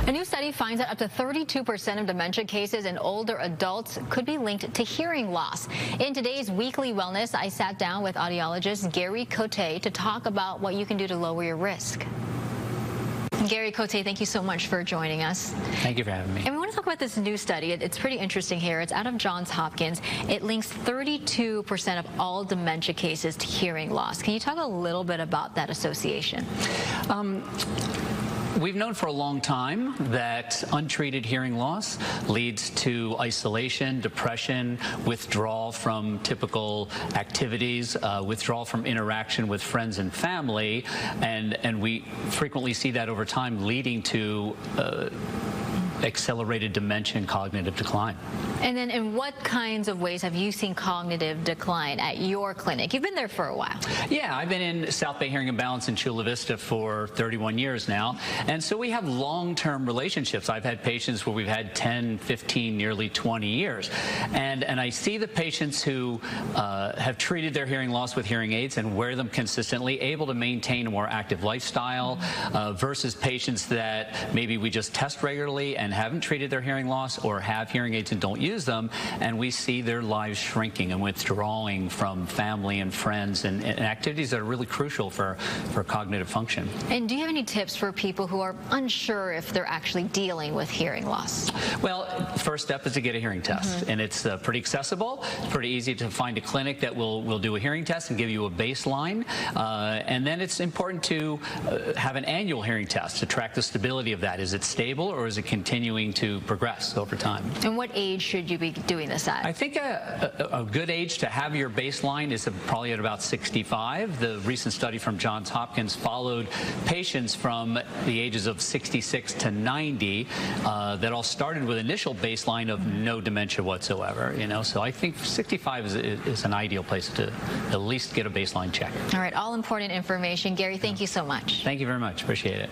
A new study finds that up to 32% of dementia cases in older adults could be linked to hearing loss. In today's Weekly Wellness, I sat down with audiologist Gary Cote to talk about what you can do to lower your risk. Gary Cote, thank you so much for joining us. Thank you for having me. And we want to talk about this new study. It's pretty interesting here. It's out of Johns Hopkins. It links 32% of all dementia cases to hearing loss. Can you talk a little bit about that association? We've known for a long time that untreated hearing loss leads to isolation, depression, withdrawal from typical activities, withdrawal from interaction with friends and family, and we frequently see that over time leading to accelerated dementia and cognitive decline. And then in what kinds of ways have you seen cognitive decline at your clinic? You've been there for a while. Yeah, I've been in South Bay Hearing and Balance in Chula Vista for 31 years now. And so we have long-term relationships. I've had patients where we've had 10, 15, nearly 20 years. And I see the patients who have treated their hearing loss with hearing aids and wear them consistently, able to maintain a more active lifestyle versus patients that maybe we just test regularly and haven't treated their hearing loss or have hearing aids and don't use them, and we see their lives shrinking and withdrawing from family and friends and activities that are really crucial for cognitive function. And do you have any tips for people who are unsure if they're actually dealing with hearing loss? Well, first step is to get a hearing test, and it's pretty accessible. It's pretty easy to find a clinic that will do a hearing test and give you a baseline, and then it's important to have an annual hearing test to track the stability of that. Is it stable or is it continuing to progress over time? And what age should you be doing this at? I think a good age to have your baseline is probably at about 65. The recent study from Johns Hopkins followed patients from the ages of 66 to 90 that all started with initial baseline of no dementia whatsoever. So I think 65 is an ideal place to at least get a baseline check. All right, all important information. Gary, thank you so much. Thank you very much. Appreciate it.